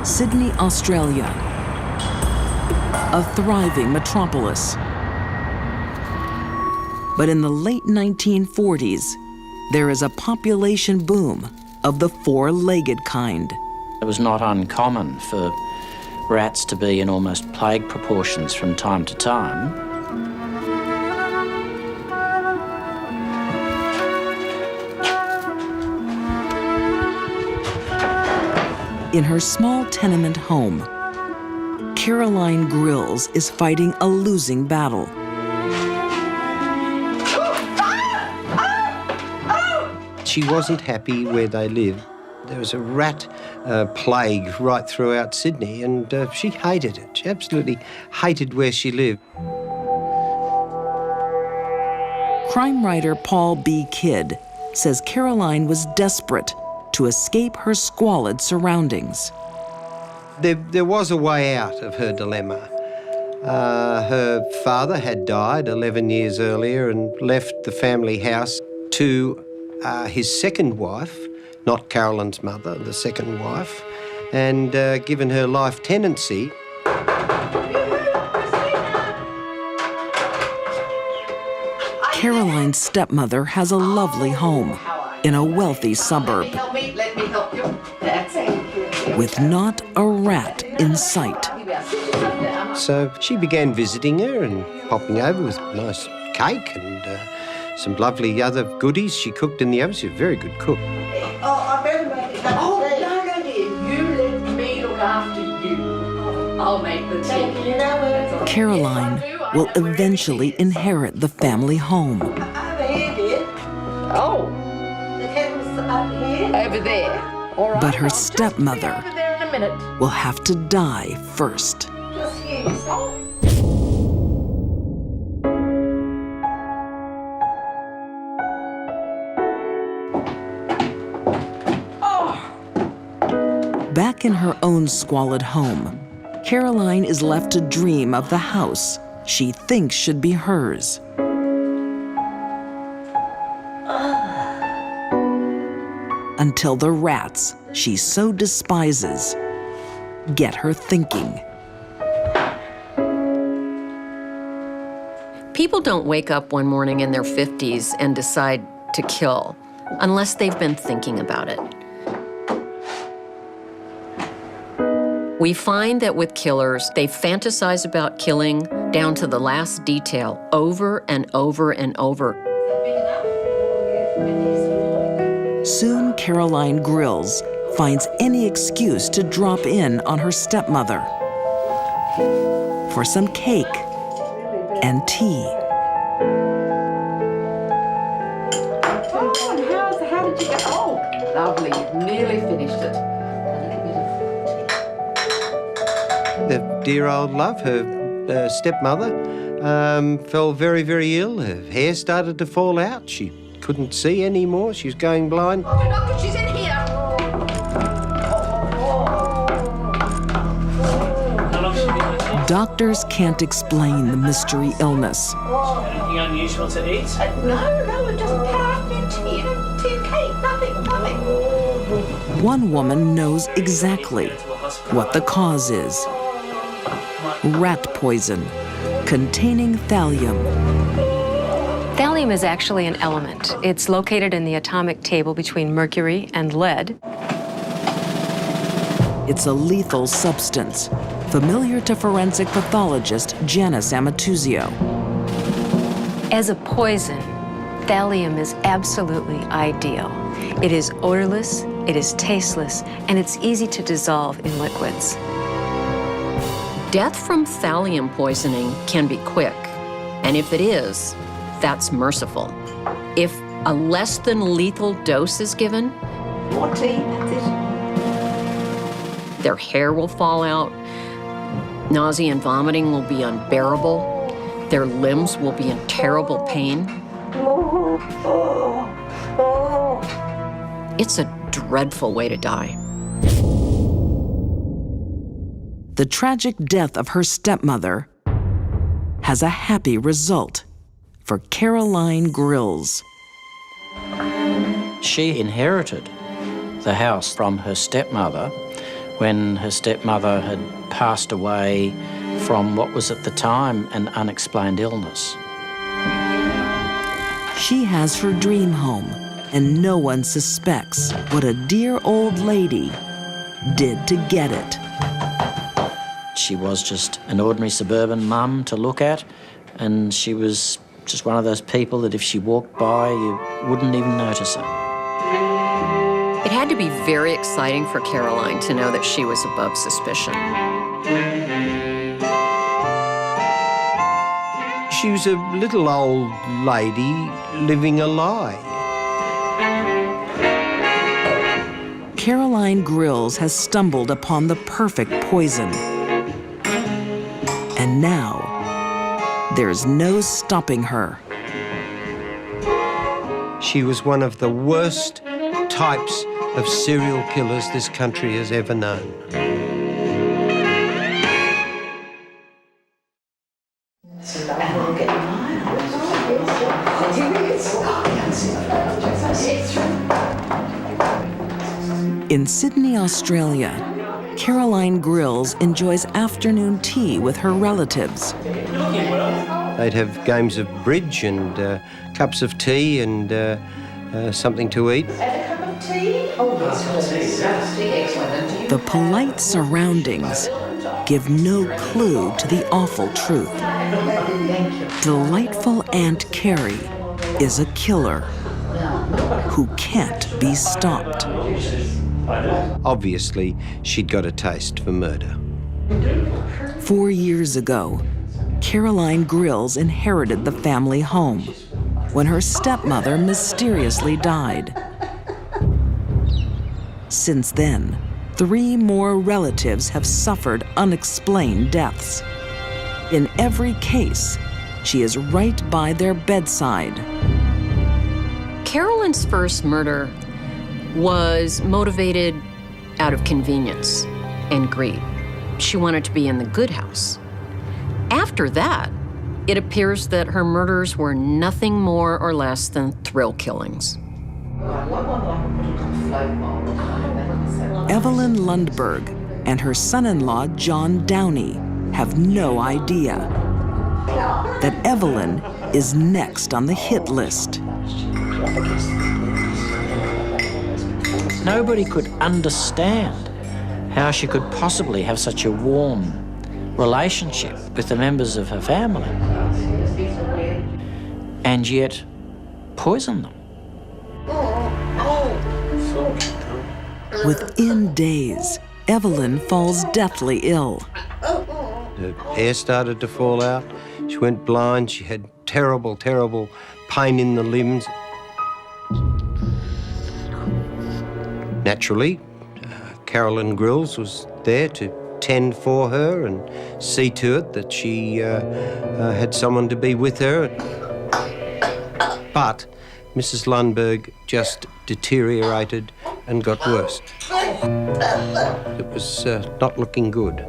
Sydney, Australia, a thriving metropolis. But in the late 1940s, there is a population boom of the four-legged kind. It was not uncommon for rats to be in almost plague proportions from time to time. In her small tenement home, Caroline Grills is fighting a losing battle. She wasn't happy where they lived. There was a rat plague right throughout Sydney, and she hated it. She absolutely hated where she lived. Crime writer Paul B. Kidd says Caroline was desperate to escape her squalid surroundings. There was a way out of her dilemma. Her father had died 11 years earlier and left the family house to his second wife, not Caroline's mother, the second wife, and given her life tenancy. Caroline's stepmother has a lovely home in a wealthy suburb with not a rat in sight. So she began visiting her and popping over with nice cake and some lovely other goodies she cooked in the oven. She's a very good cook. I better make it. No, dear. You let me look after you. I'll make the tea. Caroline will eventually inherit the family home. Over here, dear. Oh. The kettle's up here. Over there. All right. But her stepmother Over there in a minute. will have to die first. Just here. Oh. Back in her own squalid home, Caroline is left to dream of the house she thinks should be hers. Until the rats she so despises get her thinking. People don't wake up one morning in their 50s and decide to kill unless they've been thinking about it. We find that with killers, they fantasize about killing down to the last detail over and over and over. Soon, Caroline Grills finds any excuse to drop in on her stepmother for some cake and tea. Oh, and how did you get? Oh, lovely. You've nearly finished it. The dear old love, her stepmother, fell very, very ill. Her hair started to fall out. She couldn't see anymore. She was going blind. Oh, doctor, she's in here. Doctors can't explain the mystery illness. Anything unusual to eat? No, just tea and cake, nothing. One woman knows exactly what the cause is. Rat poison containing thallium. Thallium is actually an element. It's located in the atomic table between mercury and lead. It's a lethal substance, familiar to forensic pathologist Janis Amatuzio. As a poison, thallium is absolutely ideal. It is odorless, it is tasteless, and it's easy to dissolve in liquids. Death from thallium poisoning can be quick, and if it is, that's merciful. If a less than lethal dose is given, More tea, that's it. their hair will fall out, nausea and vomiting will be unbearable, their limbs will be in terrible pain. It's a dreadful way to die. The tragic death of her stepmother has a happy result for Caroline Grills. She inherited the house from her stepmother when her stepmother had passed away from what was at the time an unexplained illness. She has her dream home, and no one suspects what a dear old lady did to get it. She was just an ordinary suburban mum to look at, and she was just one of those people that if she walked by, you wouldn't even notice her. It had to be very exciting for Caroline to know that she was above suspicion. She was a little old lady living a lie. Caroline Grills has stumbled upon the perfect poison. And now, there's no stopping her. She was one of the worst types of serial killers this country has ever known. In Sydney, Australia, Caroline Grills enjoys afternoon tea with her relatives. They'd have games of bridge and cups of tea and something to eat. The polite surroundings give no clue to the awful truth. Delightful Aunt Carrie is a killer who can't be stopped. Obviously, she'd got a taste for murder. 4 years ago, Caroline Grills inherited the family home when her stepmother mysteriously died. Since then, 3 more relatives have suffered unexplained deaths. In every case, she is right by their bedside. Caroline's first murder was motivated out of convenience and greed. She wanted to be in the good house. After that, it appears that her murders were nothing more or less than thrill killings. Evelyn Lundberg and her son-in-law John Downey have no idea that Evelyn is next on the hit list. Nobody could understand how she could possibly have such a warm relationship with the members of her family and yet poison them. Within days, Evelyn falls deathly ill. Her hair started to fall out. She went blind. She had terrible, terrible pain in the limbs. Naturally, Caroline Grills was there to tend for her and see to it that she had someone to be with her. But Mrs. Lundberg just deteriorated and got worse. It was not looking good.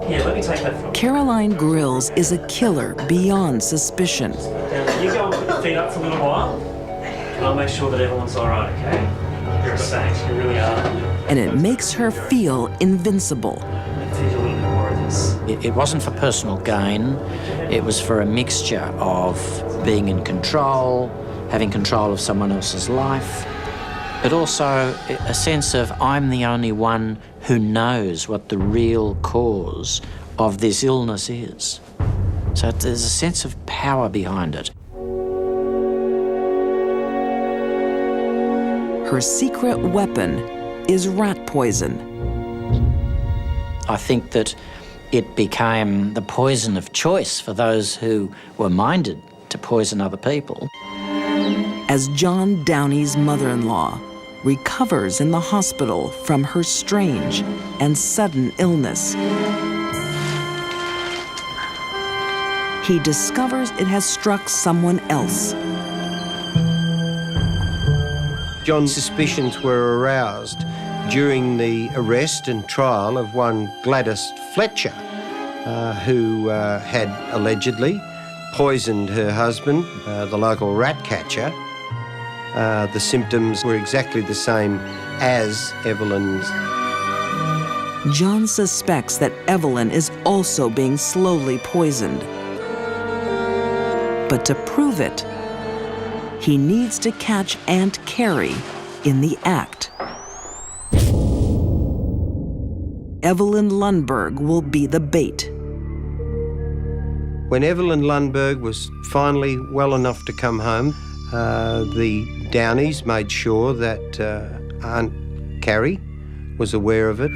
Yeah, let me take that from Caroline Grills is a killer beyond suspicion. you. Go and put your feet up for a little while, and I'll make sure that everyone's all right, okay? You're a saint, you really are. And it makes her feel invincible. Let's teach a little bit more of this. It wasn't for personal gain. It was for a mixture of being in control, having control of someone else's life, but also a sense of I'm the only one who knows what the real cause of this illness is. So there's a sense of power behind it. Her secret weapon is rat poison. I think that it became the poison of choice for those who were minded to poison other people. As John Downey's mother-in-law recovers in the hospital from her strange and sudden illness, he discovers it has struck someone else. John's suspicions were aroused during the arrest and trial of one Gladys Fletcher, who had allegedly poisoned her husband, the local rat catcher. The symptoms were exactly the same as Evelyn's. John suspects that Evelyn is also being slowly poisoned. But to prove it, he needs to catch Aunt Carrie in the act. Evelyn Lundberg will be the bait. When Evelyn Lundberg was finally well enough to come home, the Downies made sure that Aunt Carrie was aware of it.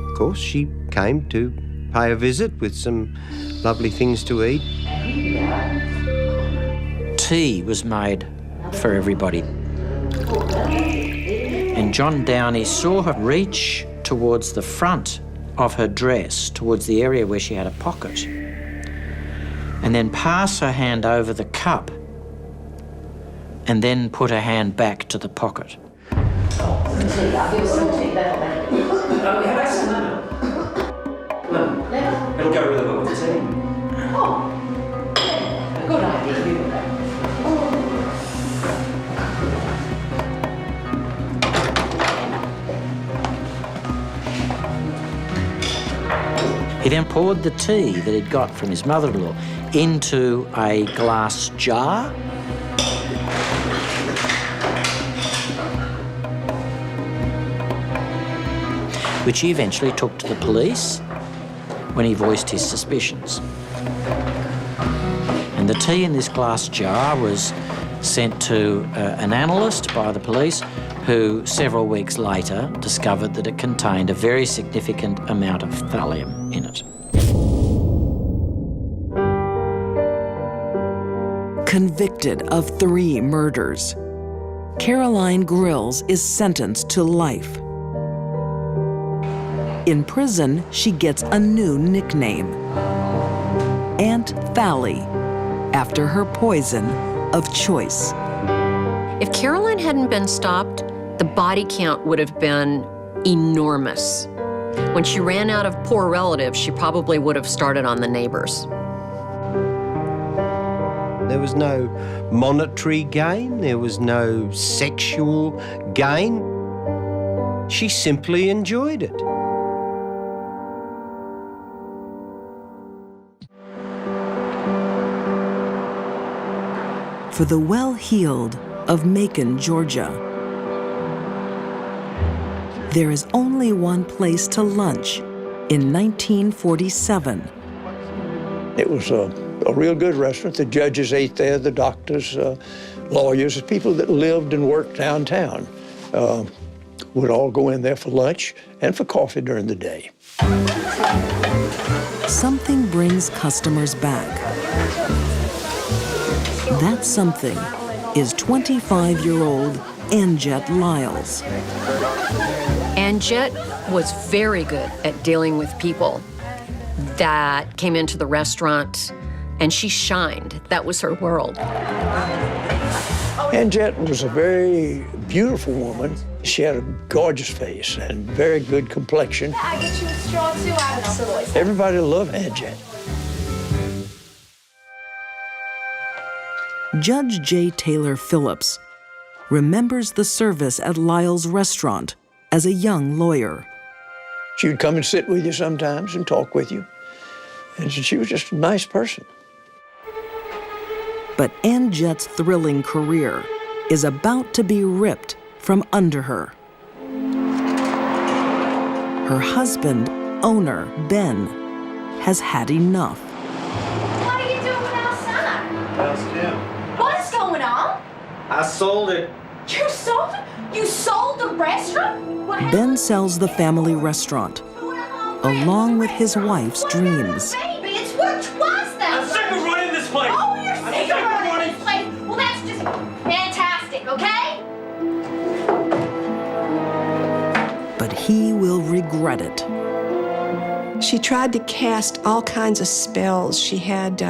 Of course, she came to pay a visit with some lovely things to eat. Tea was made for everybody. And John Downey saw her reach towards the front of her dress, towards the area where she had a pocket, and then pass her hand over the cup, and then put her hand back to the pocket. It'll go really well with the tea. Good idea. He then poured the tea that he'd got from his mother-in-law into a glass jar. Which he eventually took to the police when he voiced his suspicions. And the tea in this glass jar was sent to an analyst by the police, who several weeks later discovered that it contained a very significant amount of thallium in it. Convicted of 3 murders, Caroline Grills is sentenced to life. In prison, she gets a new nickname, Aunt Thally, after her poison of choice. If Caroline hadn't been stopped, the body count would have been enormous. When she ran out of poor relatives, she probably would have started on the neighbors. There was no monetary gain, there was no sexual gain. She simply enjoyed it. For the well-heeled of Macon, Georgia, there is only one place to lunch in 1947. It was a real good restaurant. The judges ate there, the doctors, lawyers, people that lived and worked downtown would all go in there for lunch and for coffee during the day. Something brings customers back. That something is 25-year-old Anjet Lyles. Anjet was very good at dealing with people that came into the restaurant, and she shined. That was her world. Anjet was a very beautiful woman. She had a gorgeous face and very good complexion. I get you a straw too, absolutely. Everybody loved Anjet. Judge J. Taylor Phillips remembers the service at Lyle's restaurant as a young lawyer. She would come and sit with you sometimes and talk with you. And she was just a nice person. But Anjet's thrilling career is about to be ripped from under her. Her husband, owner Ben, has had enough. What are you doing outside? How's Kim? What's going on? I sold it. You sold it? You sold the restaurant? What happened? Ben sells the family restaurant, along with his wife's dreams. Baby, it's worth twice that. I'm sick of running this place. Oh, you're I'm sick of running this place. Well, that's just fantastic, okay? But he will regret it. She tried to cast all kinds of spells. She had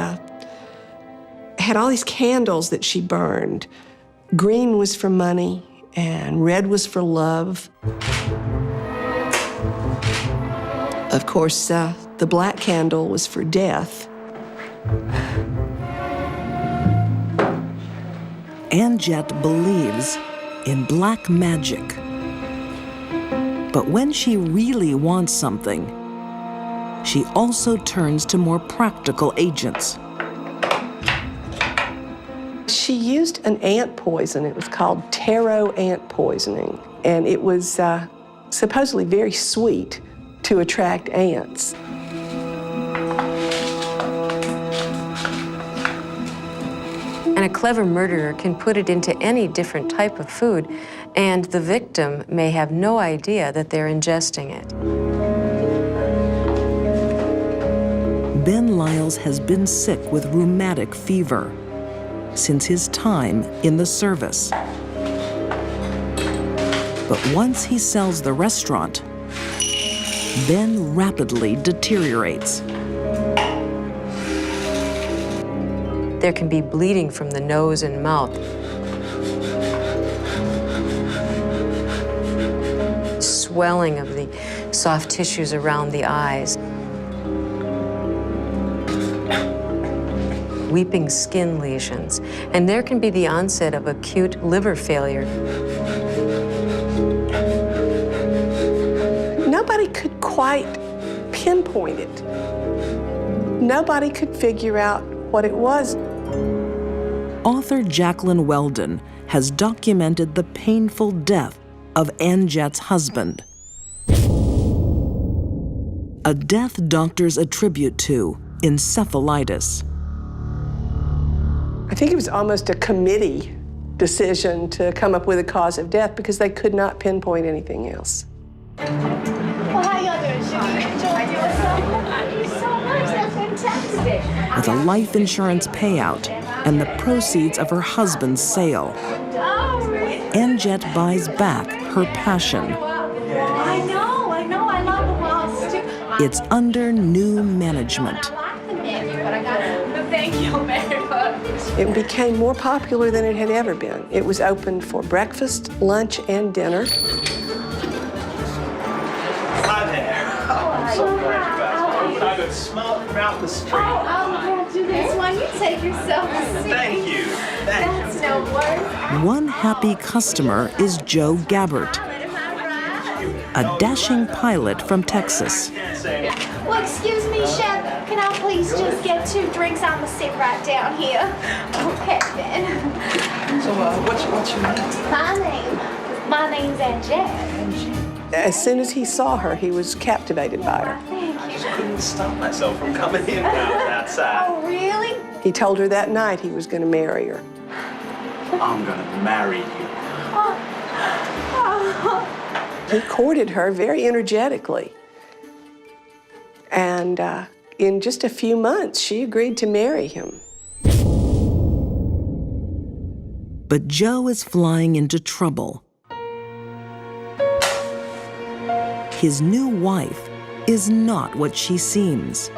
all these candles that she burned. Green was for money, and red was for love. Of course, the black candle was for death. Anjet believes in black magic. But when she really wants something, she also turns to more practical agents. She used an ant poison. It was called taro ant poisoning, and it was supposedly very sweet to attract ants. And a clever murderer can put it into any different type of food, and the victim may have no idea that they're ingesting it. Ben Lyles has been sick with rheumatic fever since his time in the service. But once he sells the restaurant, Ben rapidly deteriorates. There can be bleeding from the nose and mouth, swelling of the soft tissues around the eyes, weeping skin lesions, and there can be the onset of acute liver failure. Nobody could quite pinpoint it. Nobody could figure out what it was. Author Jacqueline Weldon has documented the painful death of Ann Jett's husband. A death doctors attribute to encephalitis. I think it was almost a committee decision to come up with a cause of death because they could not pinpoint anything else. Well, how y'all doing? Should you enjoy yourself? Thank you so much. That's fantastic. With a life insurance payout and the proceeds of her husband's sale, Ann Jett buys back her passion. I know. I love the walls too. It's under new management. I like the menu, but I got to thank you very much. It became more popular than it had ever been. It was open for breakfast, lunch, and dinner. Hi there. I'm so glad you guys are. I could smell it throughout the street. Oh, I'm going to do this one. You take yourself a seat. Thank you. That's no worries. One happy customer is Joe Gabbert, a dashing pilot from Texas. Well, excuse me, Chef. Can I please just get 2 drinks? I'm going to sit right down here. Okay, then. So, what's your name? My name's Aunt Jet. As soon as he saw her, he was captivated by her. I just couldn't stop myself from coming in when I was outside. Oh, really? He told her that night he was going to marry her. I'm gonna marry you. He courted her very energetically. And in just a few months, she agreed to marry him. But Joe is flying into trouble. His new wife is not what she seems.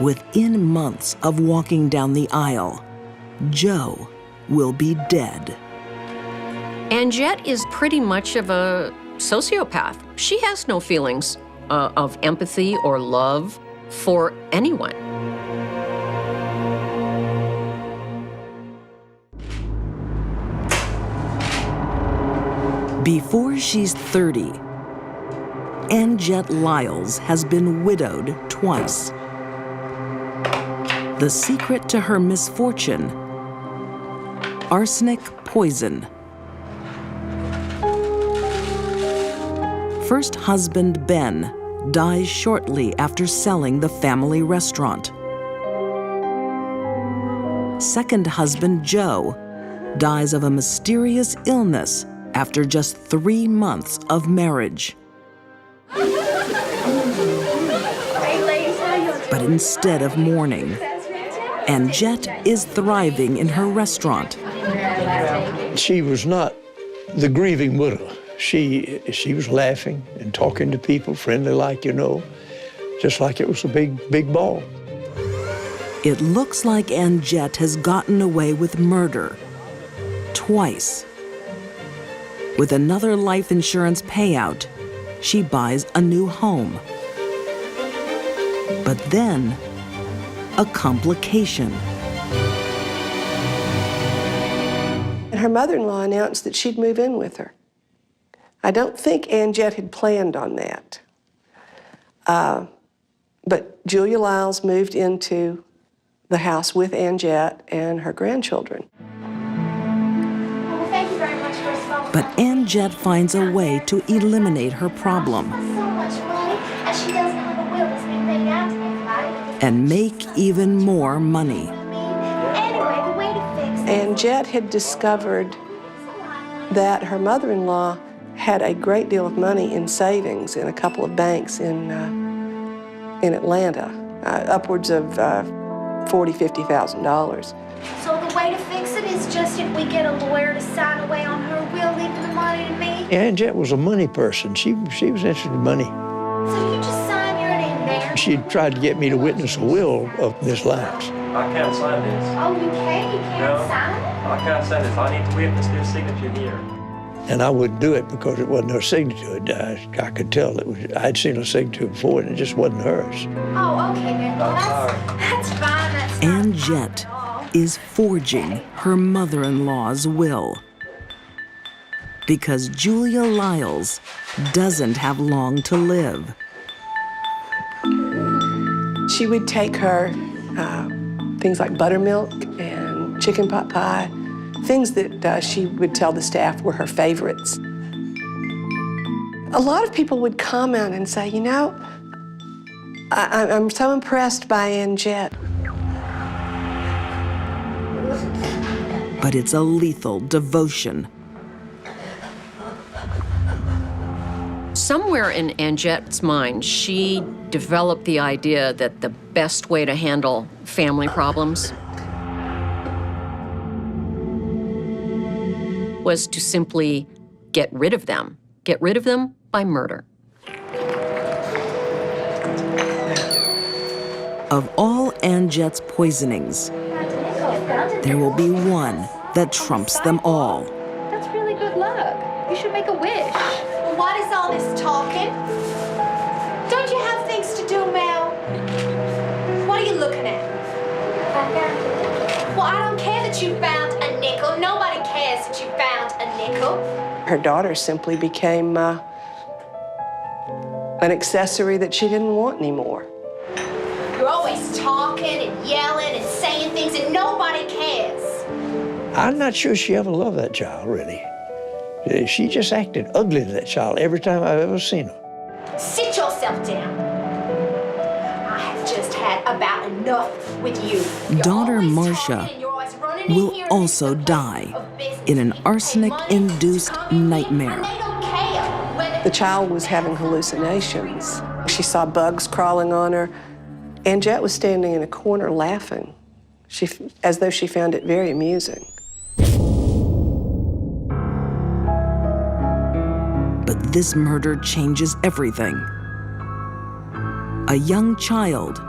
Within months of walking down the aisle, Joe will be dead. And Jet is pretty much of a sociopath. She has no feelings of empathy or love for anyone. Before she's 30, Ann Jett Lyles has been widowed twice. The secret to her misfortune: arsenic poison. First husband Ben dies shortly after selling the family restaurant. Second husband Joe dies of a mysterious illness after just 3 months of marriage. But instead of mourning, Ann Jett is thriving in her restaurant. She was not the grieving widow. She was laughing and talking to people, friendly like, just like it was a big ball. It looks like Ann Jett has gotten away with murder twice. With another life insurance payout, she buys a new home. But then, a complication. And her mother-in-law announced that she'd move in with her. I don't think Ann Jett had planned on that. But Julia Lyles moved into the house with Ann Jett and her grandchildren. Well, thank you very much for responding. But Ann Jett finds a way to eliminate her problem So much money, and she doesn't have a will that's being paid out to anybody. and make even more money. Anyway, the way to fix it. Ann Jett had discovered that her mother-in-law had a great deal of money in savings in a couple of banks in Atlanta, upwards of $40,000, $50,000. So the way to fix it is just if we get a lawyer to sign away on her will, leaving the money to me. Ann Jett was a money person. She was interested in money. So you just sign your name there. She tried to get me to witness a will of Miss Lyles. I can't sign this. Oh, you can't? You can't No. sign it? I can't sign this. I need to witness their signature here. And I wouldn't do it because it wasn't her signature. I could tell it was. I'd seen her signature before, and it just wasn't hers. Oh, okay then. Well, that's fine. That's Ann not Jett at all. is forging her mother-in-law's will because Julia Lyles doesn't have long to live. She would take her things like buttermilk and chicken pot pie, things that she would tell the staff were her favorites. A lot of people would comment and say, you know, I'm so impressed by Ann Jett. But it's a lethal devotion. Somewhere in Ann Jett's mind, she developed the idea that the best way to handle family problems was to simply get rid of them. Get rid of them by murder. Of all Ann Jett's poisonings, there will be one that trumps them all. That's really good luck. You should make a wish. What is all this talking? Don't you have things to do, Mel? What are you looking at? Well, I don't care that you found a nickel. Nobody cares that you found a nickel. Her daughter simply became an accessory that she didn't want anymore. You're always talking and yelling and saying things, and nobody cares. I'm not sure she ever loved that child, really. She just acted ugly to that child every time I've ever seen her. Sit yourself down. I have just had about enough with you. You're Daughter always Marcia talking and you're always running in will here and also it's the place die of business. in an You pay money arsenic-induced to come in here, nightmare. and they don't care whether The child was having hallucinations. She saw bugs crawling on her. Ann Jett was standing in a corner laughing, as though she found it very amusing. But this murder changes everything. A young child,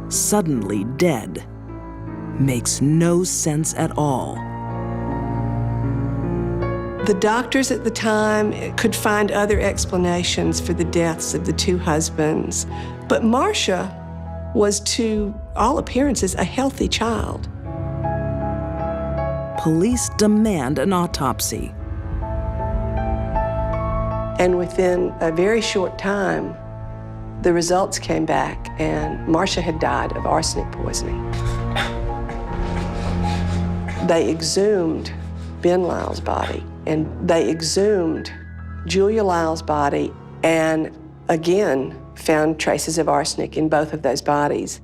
suddenly dead, makes no sense at all. The doctors at the time could find other explanations for the deaths of the two husbands, but Marcia was, to all appearances, a healthy child. Police demand an autopsy. And within a very short time, the results came back, and Marcia had died of arsenic poisoning. They exhumed Ben Lyle's body, and they exhumed Julia Lyle's body, and again found traces of arsenic in both of those bodies.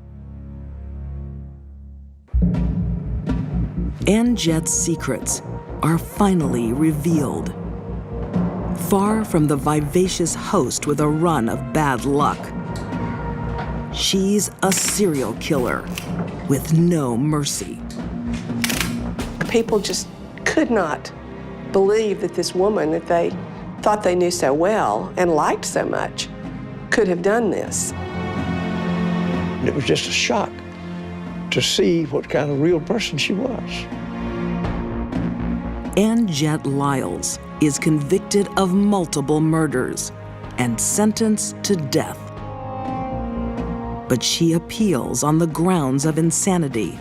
Ann Jett's secrets are finally revealed. Far from the vivacious host with a run of bad luck, she's a serial killer with no mercy. People just could not believe that this woman that they thought they knew so well and liked so much could have done this. It was just a shock to see what kind of real person she was. Ann Jett Lyles is convicted of multiple murders and sentenced to death. But she appeals on the grounds of insanity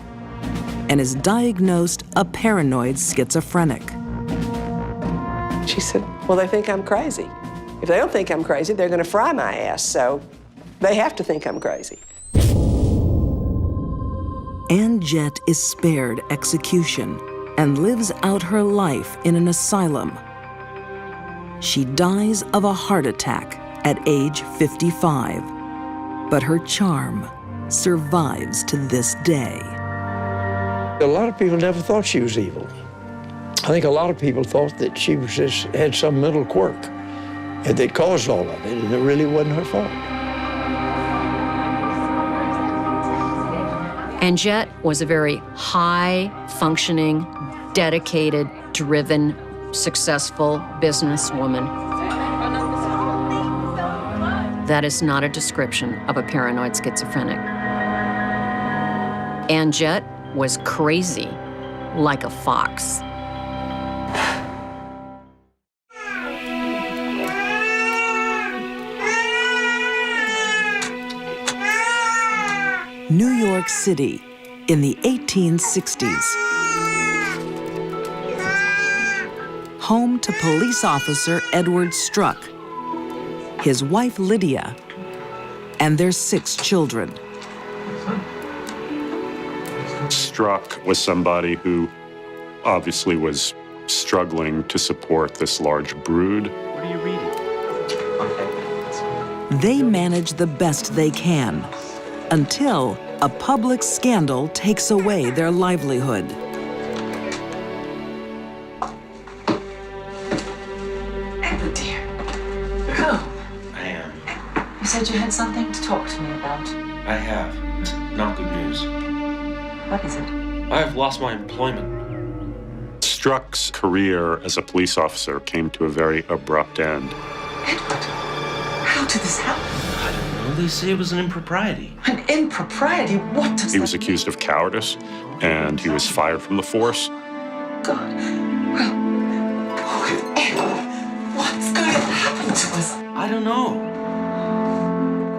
and is diagnosed a paranoid schizophrenic. She said, well, they think I'm crazy. If they don't think I'm crazy, they're going to fry my ass, so they have to think I'm crazy. Ann Jett is spared execution and lives out her life in an asylum. She dies of a heart attack at age 55, but her charm survives to this day. A lot of people never thought she was evil. I think a lot of people thought that she was just had some mental quirk and that caused all of it, and it really wasn't her fault. And Jett was a very high-functioning, dedicated, driven, successful businesswoman. That is not a description of a paranoid schizophrenic. Ann Jett was crazy, like a fox. New York City in the 1860s. Home to police officer Edward Struck, his wife Lydia, and their 6 children. Struck was somebody who obviously was struggling to support this large brood. What are you reading? They manage the best they can until a public scandal takes away their livelihood. Edward, dear. You're home. I am. You said you had something to talk to me about. I have. Not good news. What is it? I have lost my employment. Struck's career as a police officer came to a very abrupt end. Edward, how did this happen? I don't know. They say it was an impropriety. An impropriety? What does He was accused of cowardice, and he was fired from the force. God. Well, Edward, what's going to happen to us? I don't know.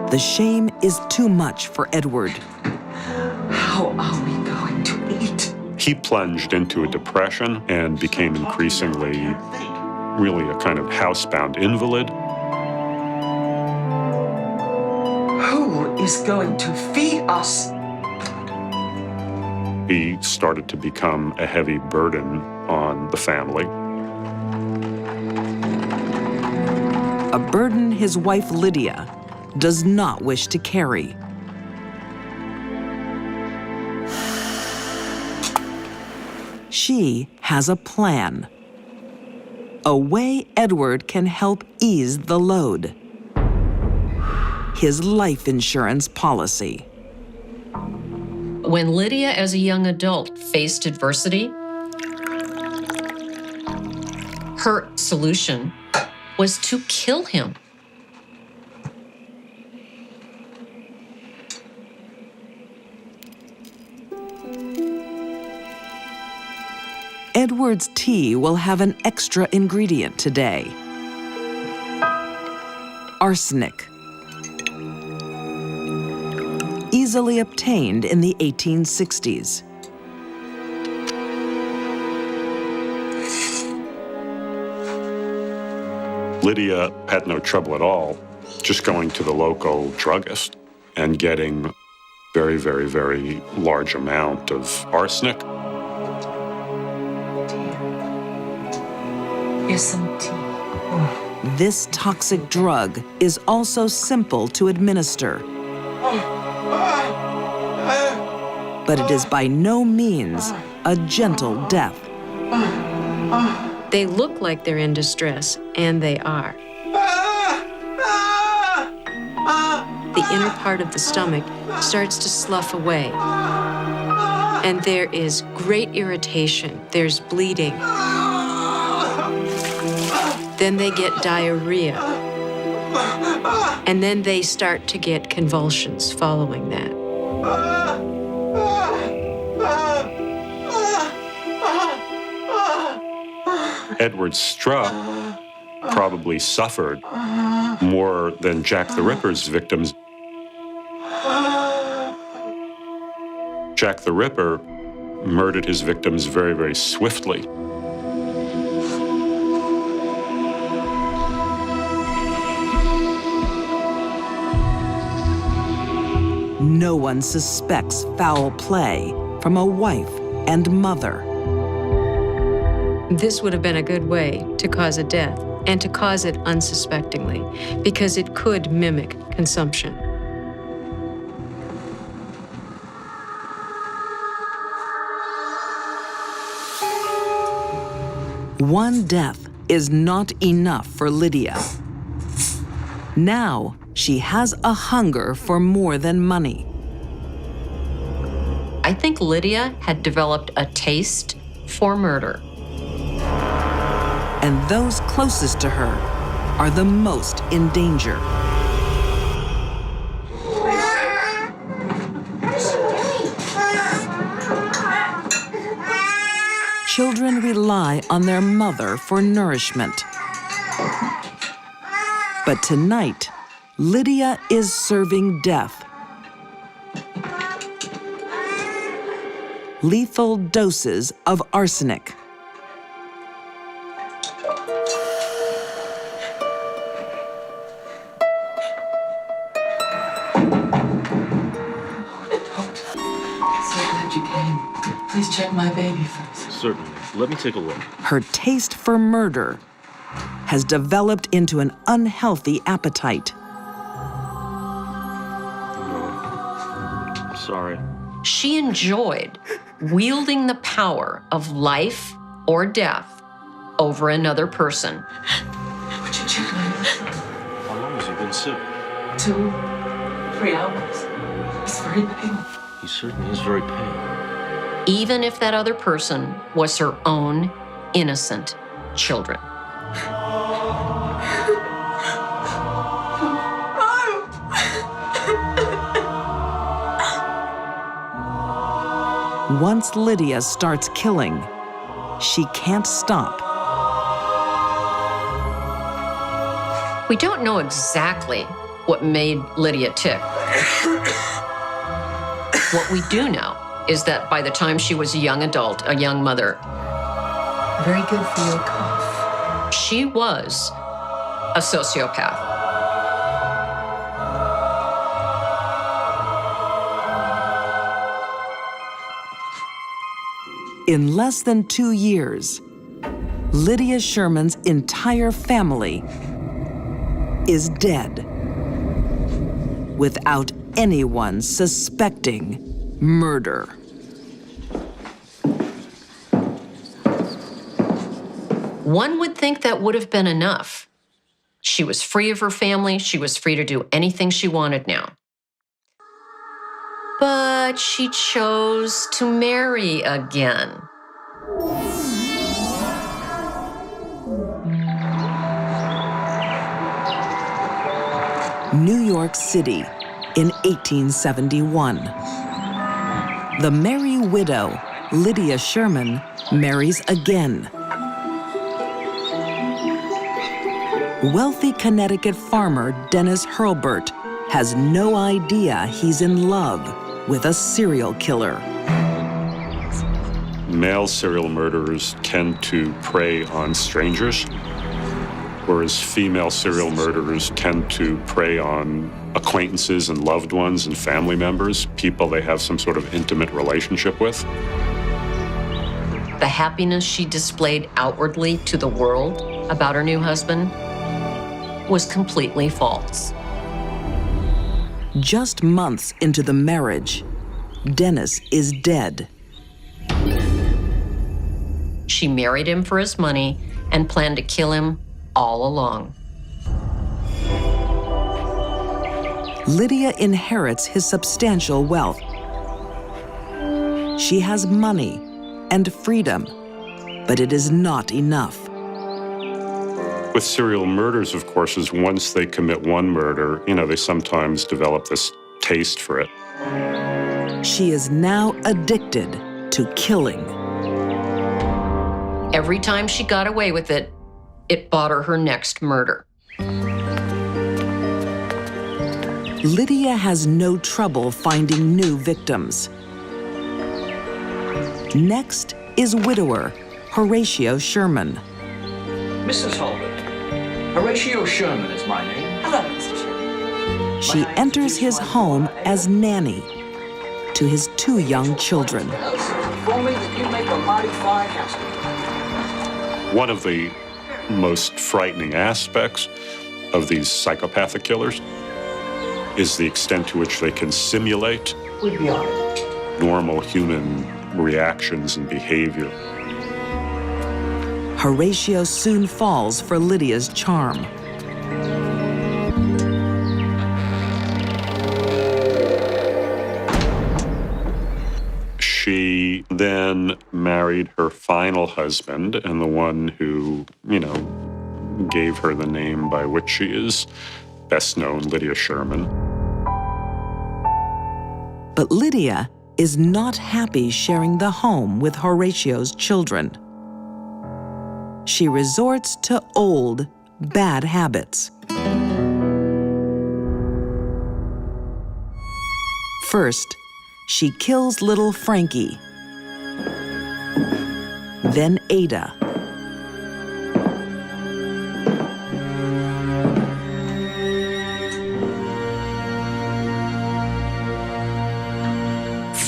The shame is too much for Edward. How are we going to eat? He plunged into a depression and became increasingly really a kind of housebound invalid. Who is going to feed us? He started to become a heavy burden on the family. A burden his wife Lydia does not wish to carry. She has a plan. A way Edward can help ease the load. His life insurance policy. When Lydia, as a young adult, faced adversity, her solution was to kill him. Edward's tea will have an extra ingredient today. Arsenic. Easily obtained in the 1860s. Lydia had no trouble at all just going to the local druggist and getting very, very, very large amount of arsenic. Here's some tea. This toxic drug is also simple to administer. But it is by no means a gentle death. They look like they're in distress, and they are. The inner part of the stomach starts to slough away, and there is great irritation. There's bleeding. Then they get diarrhea, and then they start to get convulsions following that. Edward Struck probably suffered more than Jack the Ripper's victims. Jack the Ripper murdered his victims very, very swiftly. No one suspects foul play from a wife and mother. This would have been a good way to cause a death, and to cause it unsuspectingly, because it could mimic consumption. One death is not enough for Lydia. Now, she has a hunger for more than money. I think Lydia had developed a taste for murder. And those closest to her are the most in danger. Children rely on their mother for nourishment. But tonight, Lydia is serving death. Lethal doses of arsenic. Please check my baby first. Certainly. Let me take a look. Her taste for murder has developed into an unhealthy appetite. No. Sorry. She enjoyed wielding the power of life or death over another person. Would you check my son? How long has he been sick? 2, 3 hours. He's very pale. He certainly is very pale. Even if that other person was her own innocent children. Once Lydia starts killing, she can't stop. We don't know exactly what made Lydia tick. What we do know is that by the time she was a young adult, a young mother, Very good for your cough. she was a sociopath. In less than 2 years, Lydia Sherman's entire family is dead without anyone suspecting murder. One would think that would have been enough. She was free of her family. She was free to do anything she wanted now. But she chose to marry again. New York City in 1871. The merry widow, Lydia Sherman, marries again. Wealthy Connecticut farmer Dennis Hurlburt has no idea he's in love with a serial killer. Male serial murderers tend to prey on strangers, whereas female serial murderers tend to prey on acquaintances and loved ones and family members, people they have some sort of intimate relationship with. The happiness she displayed outwardly to the world about her new husband was completely false. Just months into the marriage, Dennis is dead. She married him for his money and planned to kill him all along. Lydia inherits his substantial wealth. She has money and freedom, but it is not enough. With serial murders, of course, is once they commit one murder, they sometimes develop this taste for it. She is now addicted to killing. Every time she got away with it, it bought her next murder. Lydia has no trouble finding new victims. Next is widower Horatio Sherman. Mrs. Holbert, Horatio Sherman is my name. Hello, Mr. Sherman. she enters his home as nanny to his 2 young children. Told me that you make a mighty fine housekeeper. One of the most frightening aspects of these psychopathic killers is the extent to which they can simulate normal human reactions and behavior. Horatio soon falls for Lydia's charm. She then married her final husband, and the one who, gave her the name by which she is best known, Lydia Sherman. But Lydia is not happy sharing the home with Horatio's children. She resorts to old, bad habits. First, she kills little Frankie, then Ada.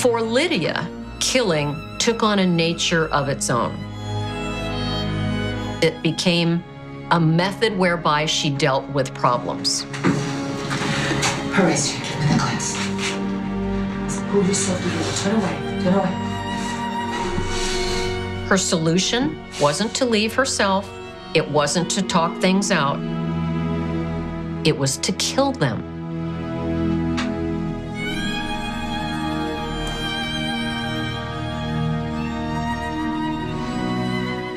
For Lydia, killing took on a nature of its own. It became a method whereby she dealt with problems. Horatio, give me the glass. Pull yourself together. Turn away. Turn away. Her solution wasn't to leave herself. It wasn't to talk things out. It was to kill them.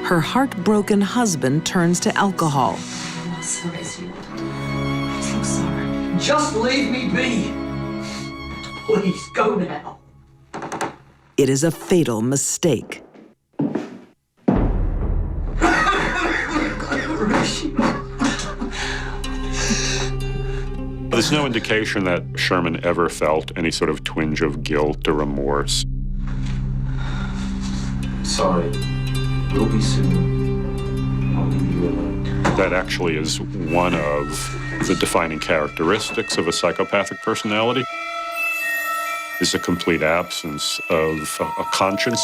Her heartbroken husband turns to alcohol. I'm sorry, sweetheart. I'm so sorry. Just leave me be. Please, go now. It is a fatal mistake. There's no indication that Sherman ever felt any sort of twinge of guilt or remorse. Sorry. We'll be soon. I'll leave you alone. That actually is one of the defining characteristics of a psychopathic personality, is a complete absence of a conscience.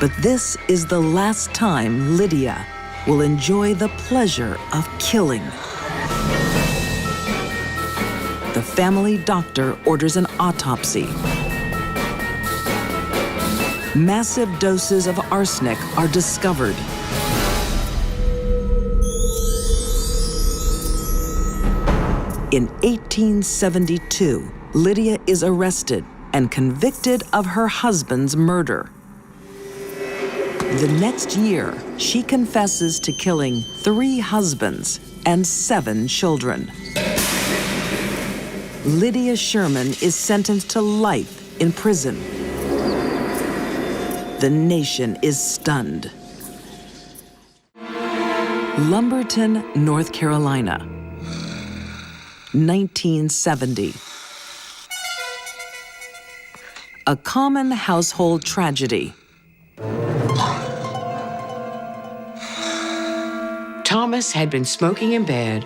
But this is the last time Lydia will enjoy the pleasure of killing. The family doctor orders an autopsy. Massive doses of arsenic are discovered. In 1872, Lydia is arrested and convicted of her husband's murder. The next year, she confesses to killing 3 husbands and 7 children. Lydia Sherman is sentenced to life in prison. The nation is stunned. Lumberton, North Carolina, 1970. A common household tragedy. Thomas had been smoking in bed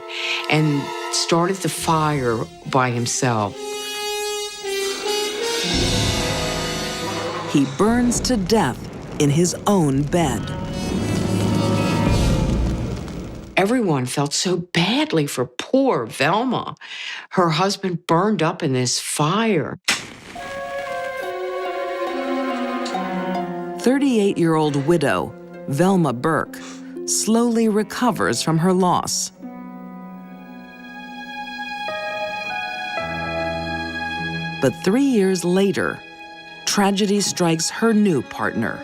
and started the fire by himself. He burns to death in his own bed. Everyone felt so badly for poor Velma. Her husband burned up in this fire. 38-year-old widow, Velma Burke, slowly recovers from her loss. But 3 years later, tragedy strikes her new partner.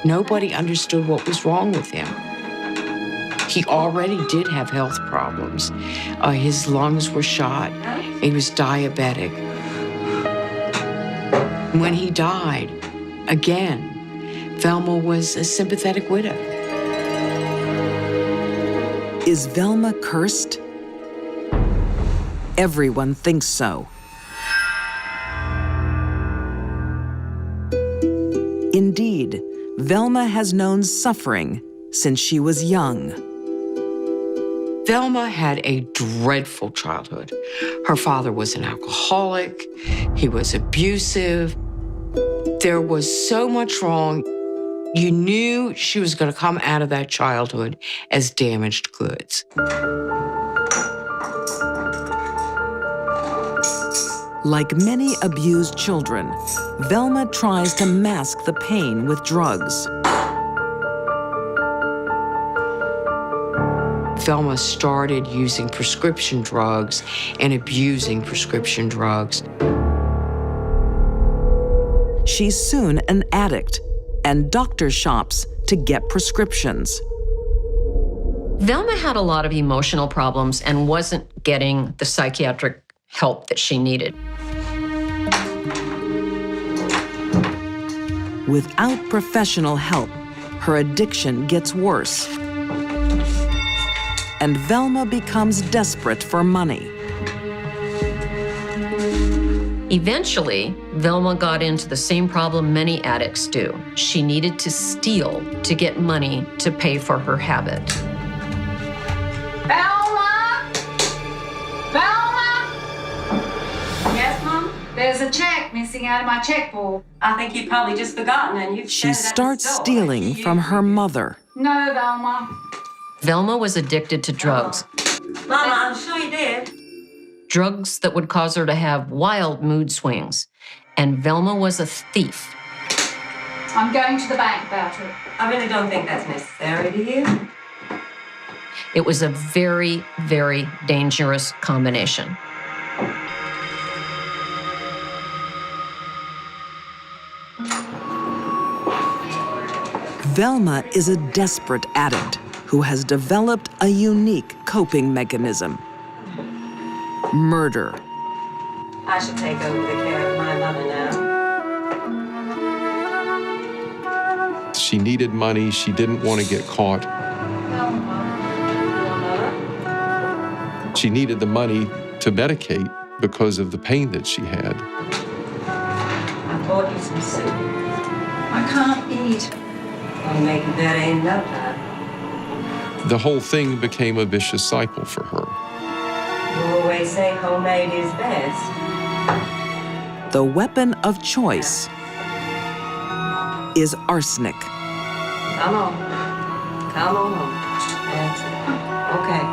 Nobody understood what was wrong with him. He already did have health problems. His lungs were shot. He was diabetic. When he died, again, Velma was a sympathetic widow. Is Velma cursed? Everyone thinks so. Indeed, Velma has known suffering since she was young. Velma had a dreadful childhood. Her father was an alcoholic. He was abusive. There was so much wrong. You knew she was going to come out of that childhood as damaged goods. Like many abused children, Velma tries to mask the pain with drugs. Velma started using prescription drugs and abusing prescription drugs. She's soon an addict, and doctor shops to get prescriptions. Velma had a lot of emotional problems and wasn't getting the psychiatric help that she needed. Without professional help, her addiction gets worse. And Velma becomes desperate for money. Eventually, Velma got into the same problem many addicts do. She needed to steal to get money to pay for her habit. Velma? Velma? Yes, Mom? There's a check missing out of my checkbook. I think you've probably just forgotten and you've She starts stealing from her mother. No, Velma. Velma was addicted to drugs. Mama, I'm sure you did. Drugs that would cause her to have wild mood swings. And Velma was a thief. I'm going to the bank about it. I really don't think that's necessary, do you? It was a very, very dangerous combination. Velma is a desperate addict who has developed a unique coping mechanism: murder. I should take over the care of my mother now. She needed money. She didn't want to get caught. She needed the money to medicate because of the pain that she had. I bought you some soup. I can't eat. I'll make you better in no time. The whole thing became a vicious cycle for her. You always say homemade is best. The weapon of choice is arsenic. Come on. Come on home. That's it. Okay.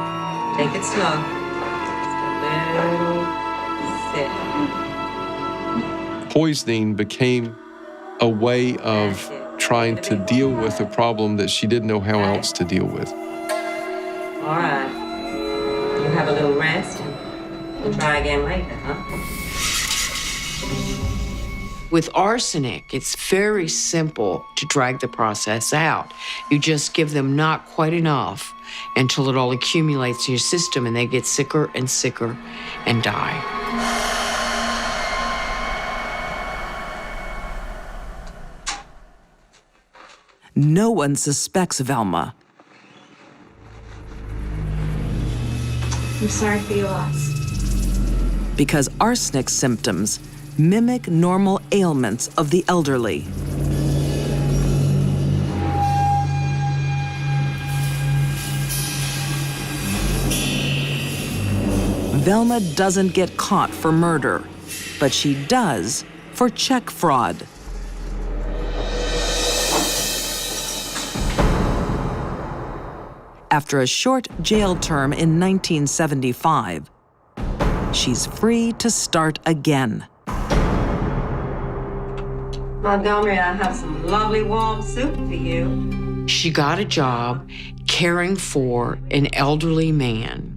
Take it slow. Just a little sip. Poisoning became a way of trying to deal with a problem that she didn't know how else to deal with. All right. You have a little rest and we'll try again later, huh? With arsenic, it's very simple to drag the process out. You just give them not quite enough until it all accumulates in your system and they get sicker and sicker and die. No one suspects Velma. I'm sorry for your loss. Because arsenic symptoms mimic normal ailments of the elderly. Velma doesn't get caught for murder, but she does for check fraud. After a short jail term in 1975, she's free to start again. Montgomery, I have some lovely warm soup for you. She got a job caring for an elderly man.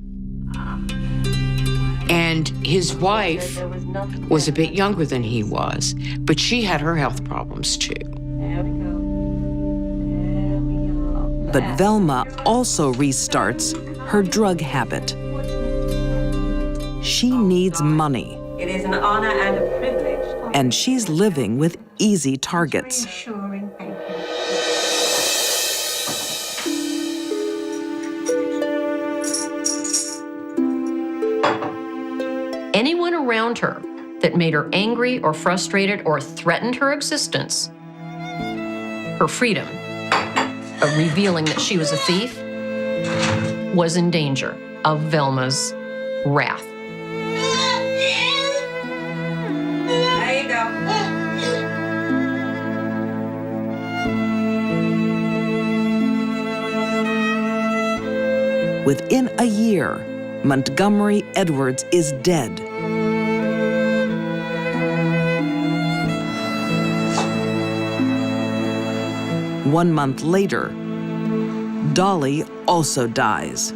And his wife was a bit younger than he was, but she had her health problems too. But Velma also restarts her drug habit. She needs money. It is an honor and a privilege. And she's living with easy targets. Reassuring, thank you. anyone around her that made her angry or frustrated or threatened her existence, her freedom, revealing that she was a thief, was in danger of Velma's wrath. There you go. Within a year, Montgomery Edwards is dead. One month later, Dolly also dies.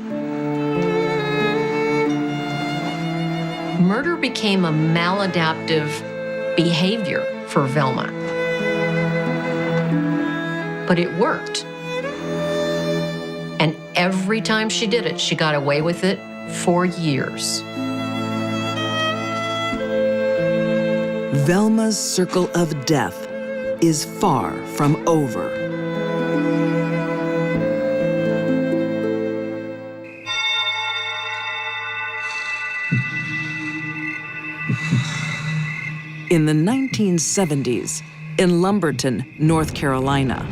Murder became a maladaptive behavior for Velma. But it worked. And every time she did it, she got away with it for years. Velma's circle of death is far from over. In the 1970s, in Lumberton, North Carolina,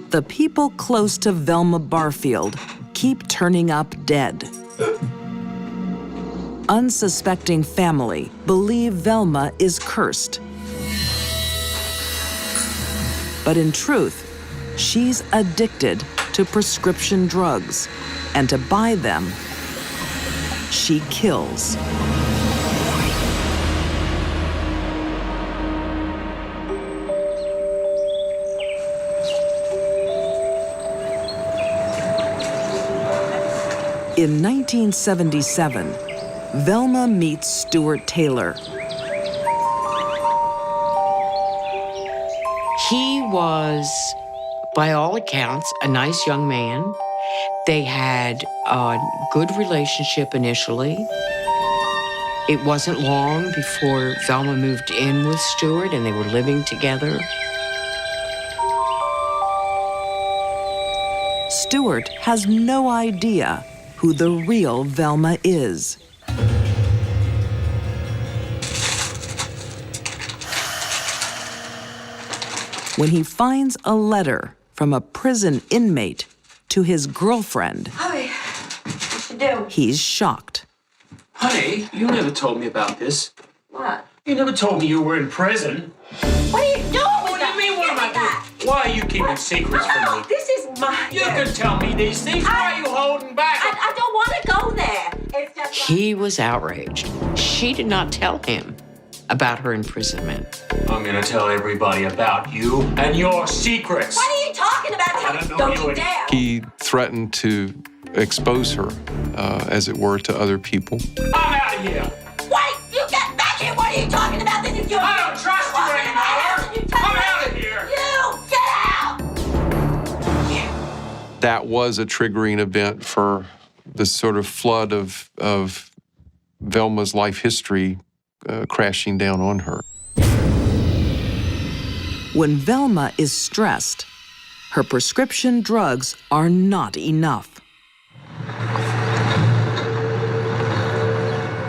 the people close to Velma Barfield keep turning up dead. Unsuspecting family believe Velma is cursed. But in truth, she's addicted to prescription drugs, and to buy them, she kills. In 1977, Velma meets Stuart Taylor. He was, by all accounts, a nice young man. They had a good relationship initially. It wasn't long before Velma moved in with Stuart and they were living together. Stuart has no idea who the real Velma is. When he finds a letter from a prison inmate to his girlfriend, Honey, what you do? he's shocked. Honey, you never told me about this. What? You never told me you were in prison. What are you doing with What do that? you mean, what am I doing? Why are you keeping secrets from me? This is my... You can tell me these things. Why are you holding back? I don't want to go there. It's just... He was outraged. She did not tell him about her imprisonment. I'm gonna tell everybody about you and your secrets. What are you talking about? Don't you dare. He threatened to expose her, as it were, to other people. I'm out of here. Wait, you get back here. What are you talking about? This is your... I don't trust you anymore. I'm out of here. You get out. That was a triggering event for this sort of flood of Velma's life history crashing down on her. When Velma is stressed, her prescription drugs are not enough.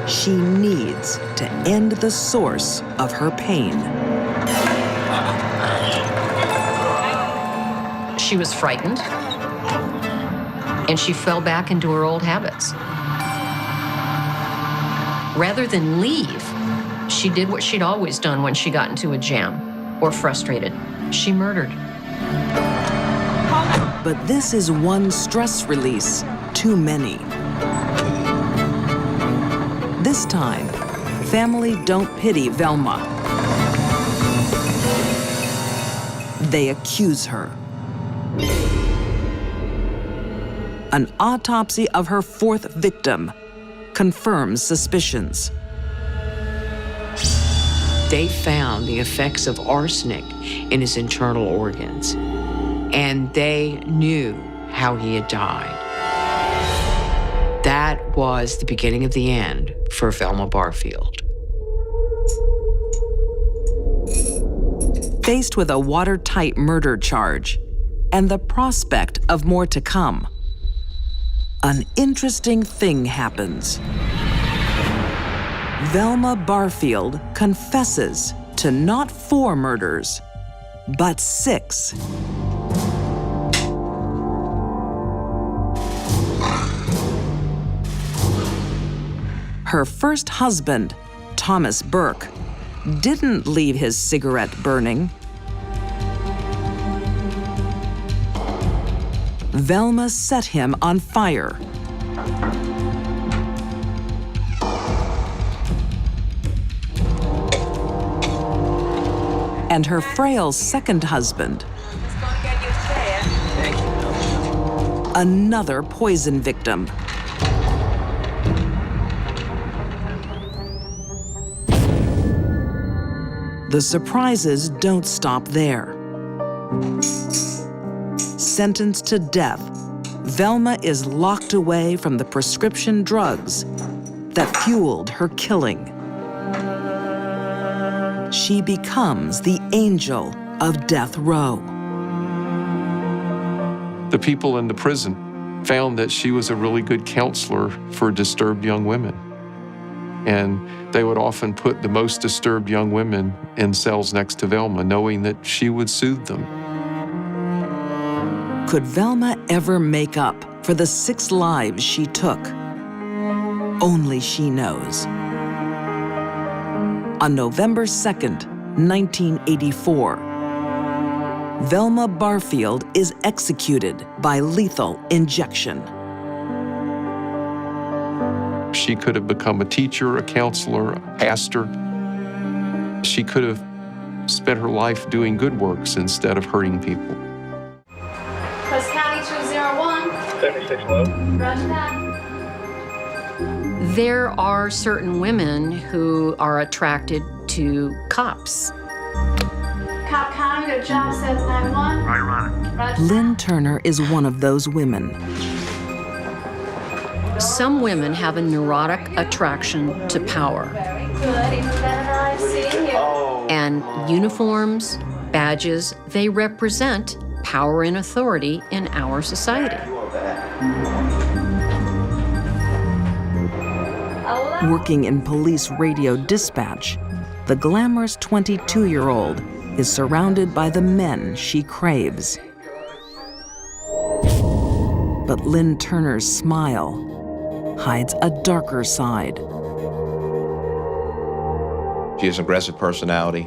She needs to end the source of her pain. She was frightened, and she fell back into her old habits. Rather than leave, she did what she'd always done when she got into a jam or frustrated. She murdered. But this is one stress release too many. This time, family don't pity Velma. They accuse her. An autopsy of her fourth victim confirms suspicions. They found the effects of arsenic in his internal organs, and they knew how he had died. That was the beginning of the end for Velma Barfield. Faced with a watertight murder charge and the prospect of more to come, an interesting thing happens. Velma Barfield confesses to not 4 murders, but 6. Her first husband, Thomas Burke, didn't leave his cigarette burning. Velma set him on fire. And her frail second husband, another poison victim. The surprises don't stop there. Sentenced to death, Velma is locked away from the prescription drugs that fueled her killing. She becomes the angel of death row. The people in the prison found that she was a really good counselor for disturbed young women. And they would often put the most disturbed young women in cells next to Velma, knowing that she would soothe them. Could Velma ever make up for the 6 lives she took? Only she knows. On November 2nd, 1984, Velma Barfield is executed by lethal injection. She could have become a teacher, a counselor, a pastor. She could have spent her life doing good works instead of hurting people. Post County 201. 76 low. Roger that. There are certain women who are attracted to cops. Cop County, go to job 791. Roger. Lynn Turner is one of those women. Some women have a neurotic attraction to power. Very good. Even better I've seen you. And uniforms, badges, they represent power and authority in our society. Working in police radio dispatch, the glamorous 22-year-old is surrounded by the men she craves. But Lynn Turner's smile hides a darker side. She has an aggressive personality,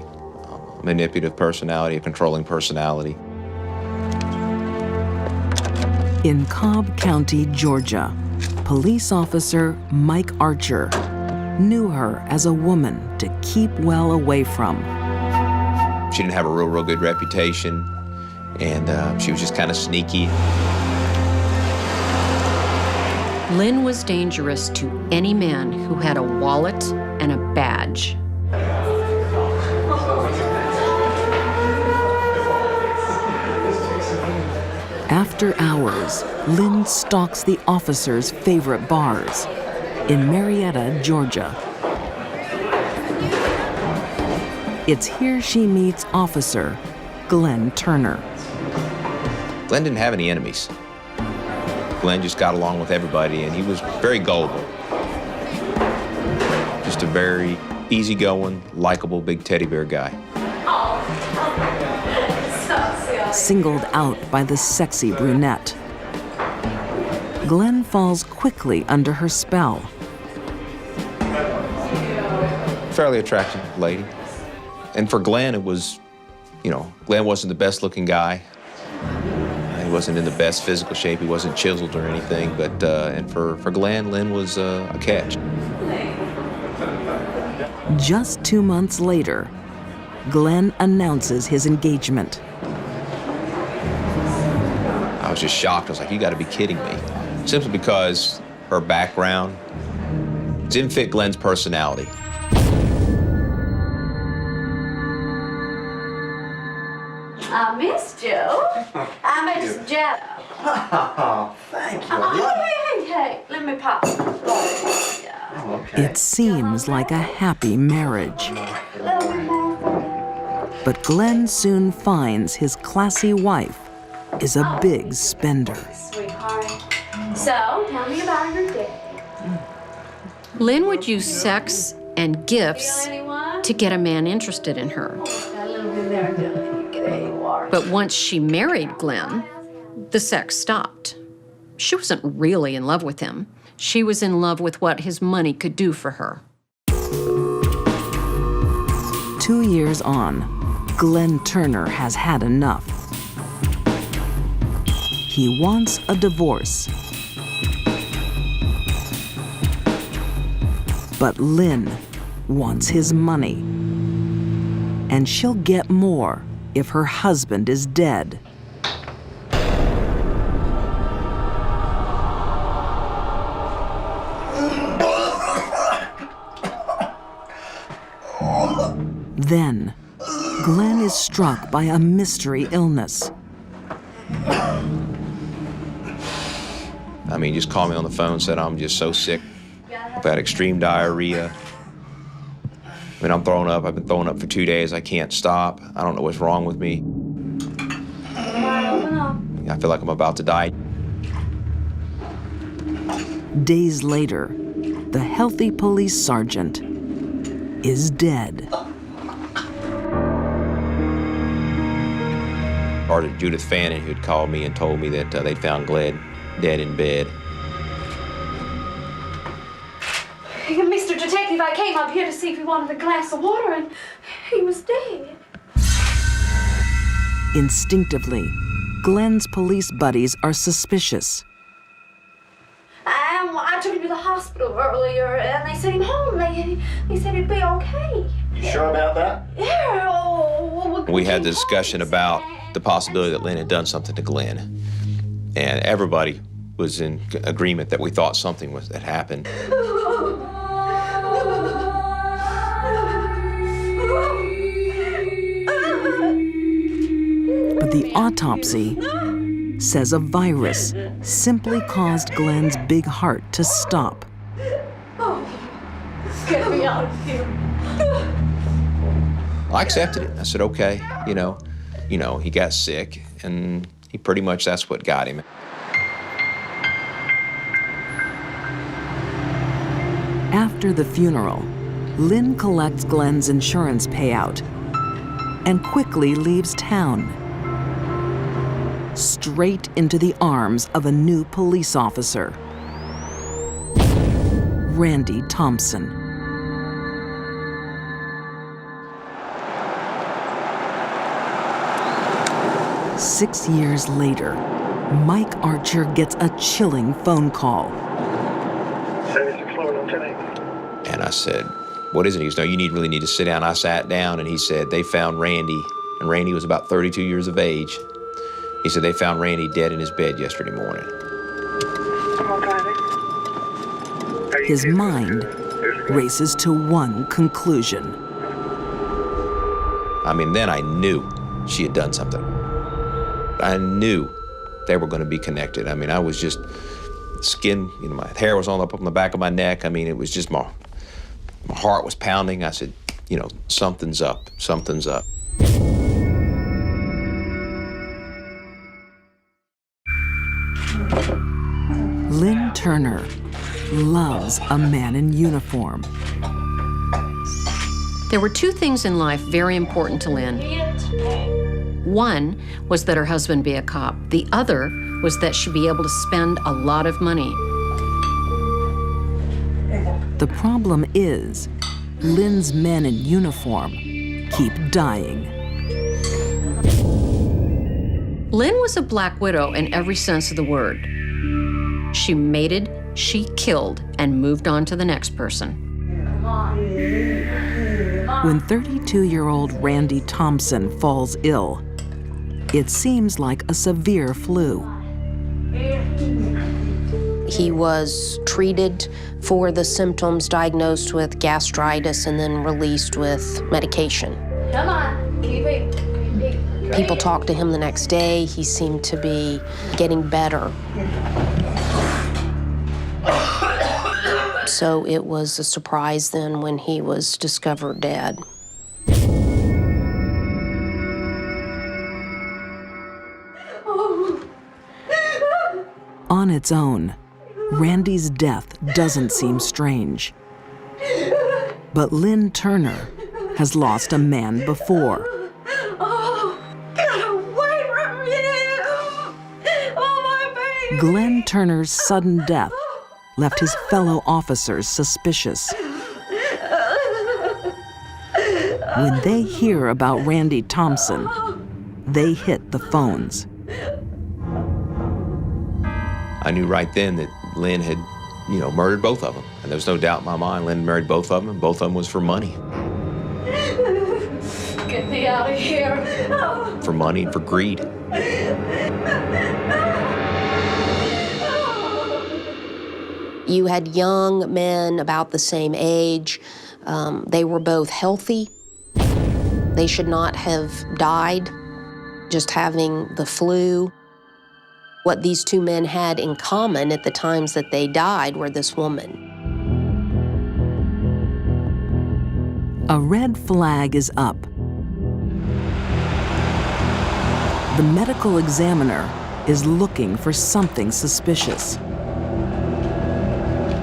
manipulative personality, a controlling personality. In Cobb County, Georgia, police officer Mike Archer knew her as a woman to keep well away from. She didn't have a real good reputation, and she was just kind of sneaky. Lynn was dangerous to any man who had a wallet and a badge. After hours, Lynn stalks the officer's favorite bars in Marietta, Georgia. It's here she meets Officer Glenn Turner. Glenn didn't have any enemies. Glenn just got along with everybody, and he was very gullible. Just a very easygoing, likable, big teddy bear guy. Singled out by the sexy brunette, Glenn falls quickly under her spell. Fairly attractive lady. And for Glenn, it was, Glenn wasn't the best looking guy. He wasn't in the best physical shape. He wasn't chiseled or anything, but and for Glenn, Lynn was a catch. Just 2 months later, Glenn announces his engagement. I was just shocked. I was like, you gotta be kidding me. Simply because her background didn't fit Glenn's personality. I missed you. I missed Jetta. Oh, thank you. Hey, let me pop. Oh, okay. It seems like a happy marriage. But Glenn soon finds his classy wife is a big spender. Sweetheart. So, tell me about your day. Lynn would use sex and gifts to get a man interested in her. But once she married Glenn, the sex stopped. She wasn't really in love with him. She was in love with what his money could do for her. 2 years on, Glenn Turner has had enough. He wants a divorce. But Lynn wants his money. And she'll get more if her husband is dead. Then, Glenn is struck by a mystery illness. I mean, just called me on the phone, said I'm just so sick. I've had extreme diarrhea. I mean, I'm throwing up. I've been throwing up for 2 days. I can't stop. I don't know what's wrong with me. I feel like I'm about to die. Days later, the healthy police sergeant is dead. Sergeant Judith Fannin, who had called me and told me that they'd found Glenn dead in bed. Mr. Detective, I came up here to see if you wanted a glass of water, and he was dead. Instinctively, Glenn's police buddies are suspicious. I took him to the hospital earlier, and they sent him home. They said he'd be okay. You sure about that? Yeah. Oh, We had the discussion about the possibility that Lynn had done something to Glenn. And everybody was in agreement that we thought something had happened. But the autopsy says a virus simply caused Glenn's big heart to stop. Get me out of here. I accepted it. I said, okay, you know, he got sick, and he pretty much, that's what got him. After the funeral, Lynn collects Glenn's insurance payout and quickly leaves town, straight into the arms of a new police officer, Randy Thompson. Six years later, Mike Archer gets a chilling phone call. 76 Florida, Lieutenant. And I said, what is it? He goes, no, you really need to sit down. I sat down, and he said, they found Randy, and Randy was about 32 years of age. He said, they found Randy dead in his bed yesterday morning. His mind races to one conclusion. I mean, then I knew she had done something. I knew they were going to be connected. I mean, I was just skin, my hair was all up on the back of my neck. I mean, it was just my heart was pounding. I said, something's up, something's up. Lynn Turner loves a man in uniform. There were two things in life very important to Lynn. One was that her husband be a cop. The other was that she be able to spend a lot of money. The problem is, Lynn's men in uniform keep dying. Lynn was a black widow in every sense of the word. She mated, she killed, and moved on to the next person. When 32-year-old Randy Thompson falls ill, it seems like a severe flu. He was treated for the symptoms, diagnosed with gastritis, and then released with medication. Come on, keep it. People talked to him the next day. He seemed to be getting better. So it was a surprise then when he was discovered dead. On its own, Randy's death doesn't seem strange. But Lynn Turner has lost a man before. Oh, get away from me! Oh, my baby! Glenn Turner's sudden death left his fellow officers suspicious. When they hear about Randy Thompson, they hit the phones. I knew right then that Lynn had, murdered both of them. And there was no doubt in my mind Lynn married both of them, and both of them was for money. Get me out of here. For money and for greed. You had young men about the same age. They were both healthy. They should not have died just having the flu. What these two men had in common at the times that they died were this woman. A red flag is up. The medical examiner is looking for something suspicious.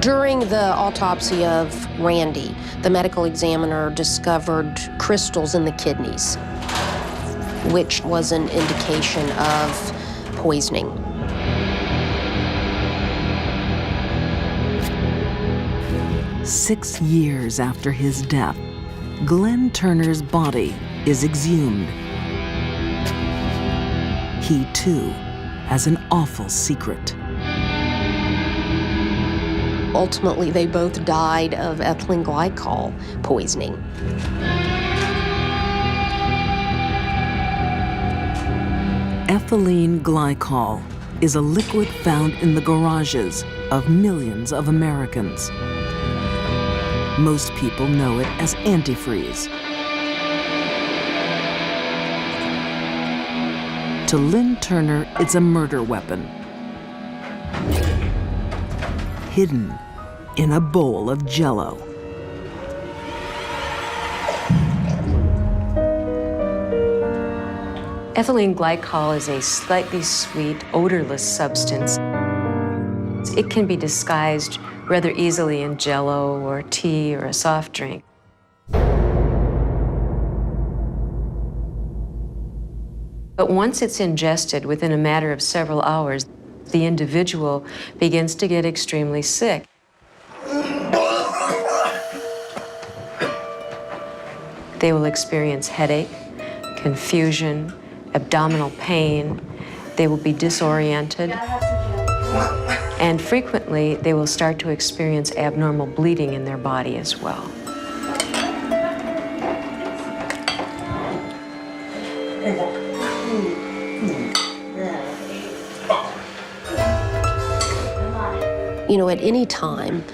During the autopsy of Randy, the medical examiner discovered crystals in the kidneys, which was an indication of poisoning. "6 years after his death, Glenn Turner's body is exhumed. He, too, has an awful secret. Ultimately, they both died of ethylene glycol poisoning. Ethylene glycol is a liquid found in the garages of millions of Americans. Most people know it as antifreeze. To Lynn Turner, it's a murder weapon, hidden in a bowl of Jell-O. Ethylene glycol is a slightly sweet, odorless substance. It can be disguised rather easily in Jell-O or tea or a soft drink. But once it's ingested, within a matter of several hours, the individual begins to get extremely sick. They will experience headache, confusion, abdominal pain. They will be disoriented. And frequently, they will start to experience abnormal bleeding in their body as well. At any time,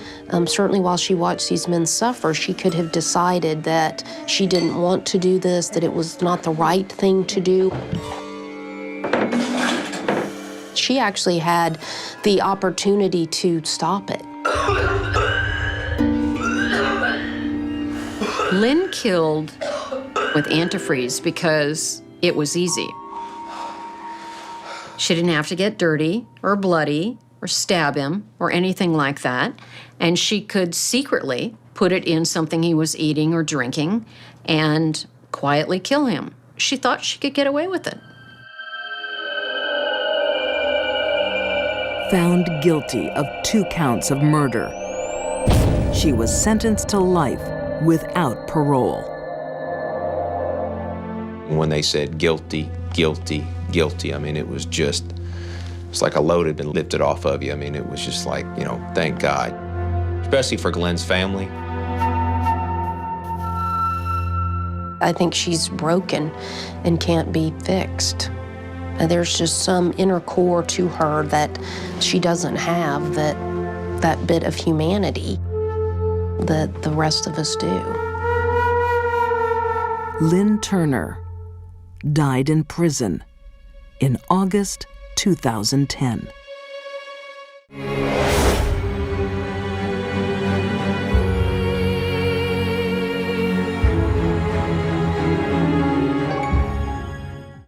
certainly while she watched these men suffer, she could have decided that she didn't want to do this, that it was not the right thing to do. She actually had the opportunity to stop it. Lynn killed with antifreeze because it was easy. She didn't have to get dirty or bloody or stab him or anything like that. And she could secretly put it in something he was eating or drinking and quietly kill him. She thought she could get away with it. Found guilty of 2 counts of murder. She was sentenced to life without parole. When they said guilty, guilty, guilty, I mean, it was just, it's like a load had been lifted off of you. I mean, it was just like, thank God. Especially for Glenn's family. I think she's broken and can't be fixed. And there's just some inner core to her that she doesn't have, that bit of humanity that the rest of us do. Lynn Turner died in prison in August 2010.